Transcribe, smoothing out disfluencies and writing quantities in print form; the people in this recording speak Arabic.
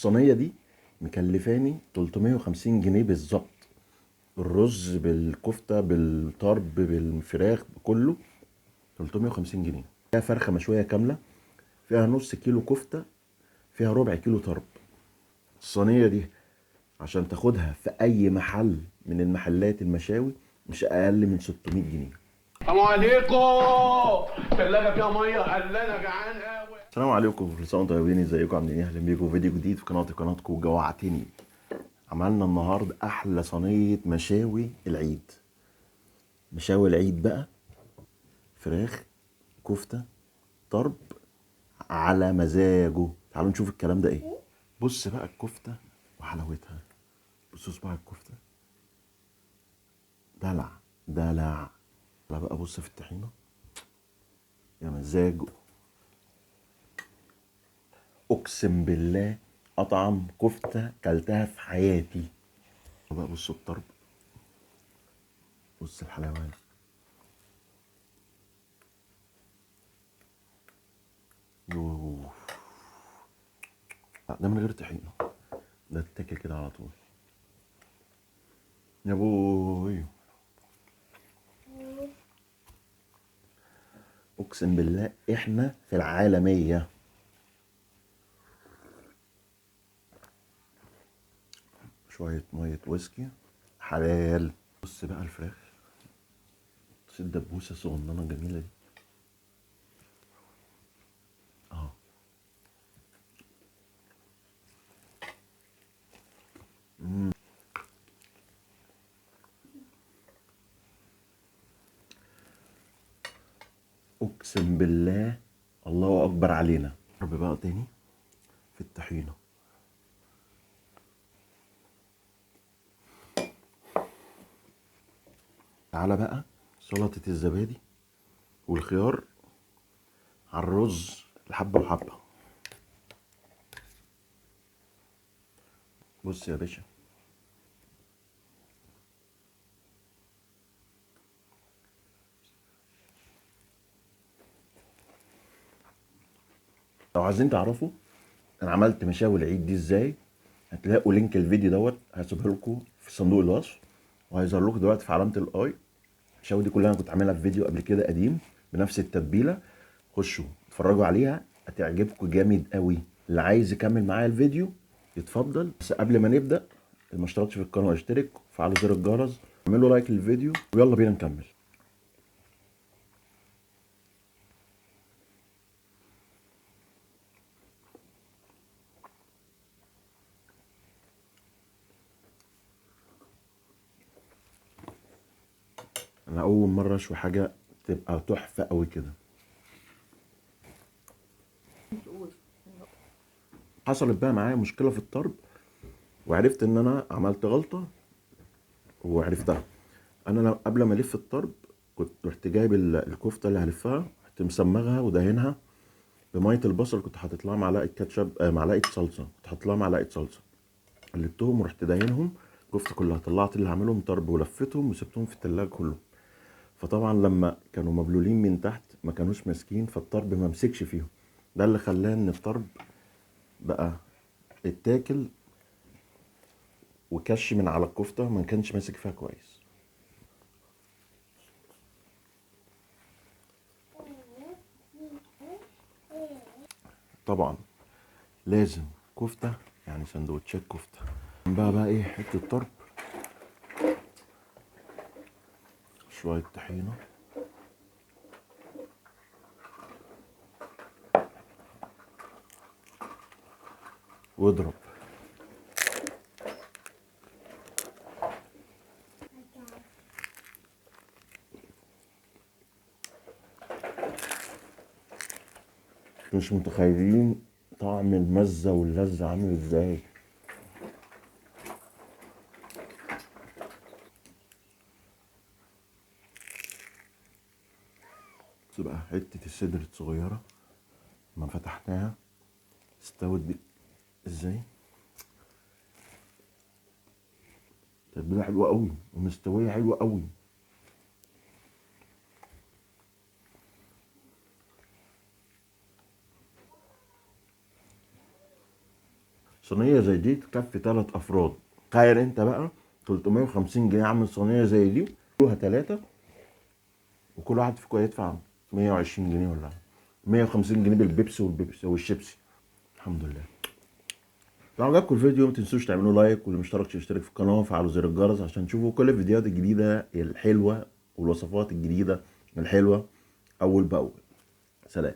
الصينية دي مكلفاني 350 جنيه بالظبط. الرز بالكفتة بالطرب بالفراخ بكله 350 جنيه. فيها فرخة مشوية كاملة، فيها نص كيلو كفتة، فيها ربع كيلو طرب. الصينية دي عشان تاخدها في أي محل من المحلات المشاوي مش أقل من 600 جنيه. السلام عليكم. ثلاجة فيها ميه قال انا جعان قوي. السلام عليكم، كل سنة وانتم طيبين. ازيكم عاملين ايه؟ اهلا بيكم في فيديو جديد في قناتكم جوعتني. عملنا النهارده احلى صينية مشاوي العيد. مشاوي العيد بقى، فراخ، كفتة، طرب، على مزاجه. تعالوا نشوف الكلام ده ايه. بص بقى الكفتة وحلاوتها. بصوا صباع الكفتة، دلع دلع. لا بقى بص في الطحينة، يا مزاجه. اقسم بالله اطعم كفتة كلتها في حياتي. بقى بصوا الطرب، بص الحلاوة. يوه. لا، ده من غير طحينة، ده اتاكل كده على طول يا بوي. اقسم بالله احنا في العالمية. شوية مية ويسكي حلال. بص بقى الفراخ، بص الدبوسة الصغننة الجميلة دي اهو. اقسم بالله الله اكبر علينا. ضرب بقى تاني في الطحينة. تعالى بقى سلطة الزبادي والخيار على الرز الحبة وحبة. بص يا باشا، لو عايزين تعرفوا انا عملت مشاوي العيد دي ازاي، هتلاقوا لينك الفيديو دوت هسيبه لكم في صندوق الوصف، وهيظهر لكم دلوقتي في علامة الاي. المشاوي دي كلها انا كنت عاملها في فيديو قبل كده قديم بنفس التتبيلة. خشوا اتفرجوا عليها هتعجبكم جامد قوي. اللي عايز يكمل معايا الفيديو يتفضل. بس قبل ما نبدأ، اللي ما اشتركش في القناة اشترك وفعلوا زر الجرس، اعملوا لايك للفيديو ويلا بينا نكمل. انا اول مرة اشوي حاجة تبقى تحفة قوي كده. حصلت بقى معايا مشكلة في الطرب، وعرفت ان انا عملت غلطة وعرفتها. انا قبل ما الف الطرب كنت رحت جايب الكفتة اللي هلفها، رحت مسمغها ودهنها بميه البصل. كنت حاطط لها معلقه كاتشب، معلقه صلصه، كنت حاطط لها معلقه صلصه. قلبتهم ورحت دهنهم الكفته كلها. طلعت اللي هعملهم طرب ولفتهم وسبتهم في التلاجة كله. فطبعا لما كانوا مبلولين من تحت ما كانوش ماسكين، فالطرب ما مسكش فيهم. ده اللي خلاه ان الطرب بقى اتاكل وكش من على الكفته، ما كانش ماسك فيها كويس. طبعا لازم كفته، يعني سندوتشات كفته. بقى ايه حته طرب، شويه طحينه، واضرب. مش متخيلين طعم المزة واللذة عامل ازاي. بص بقى حتة الصدر الصغيرة لما فتحناها استوت ازاي. تتبيلة حلوة قوي ومستوية حلوة قوي. صينيه زي دي تكفي 3 افراد. تخيل انت بقى 350 جنيه عامل صينيه زي دي، كلها 3، وكل واحد فيكم هيدفع 120 جنيه ولا 150 جنيه بالبيبسي والشيبسي. الحمد لله. لو عجبكم الفيديو ما تنسوش تعملوا لايك، واللي مشتركش يشترك في القناه وفعلوا زر الجرس عشان تشوفوا كل الفيديوهات الجديده الحلوه والوصفات الجديده الحلوه اول باول. سلام.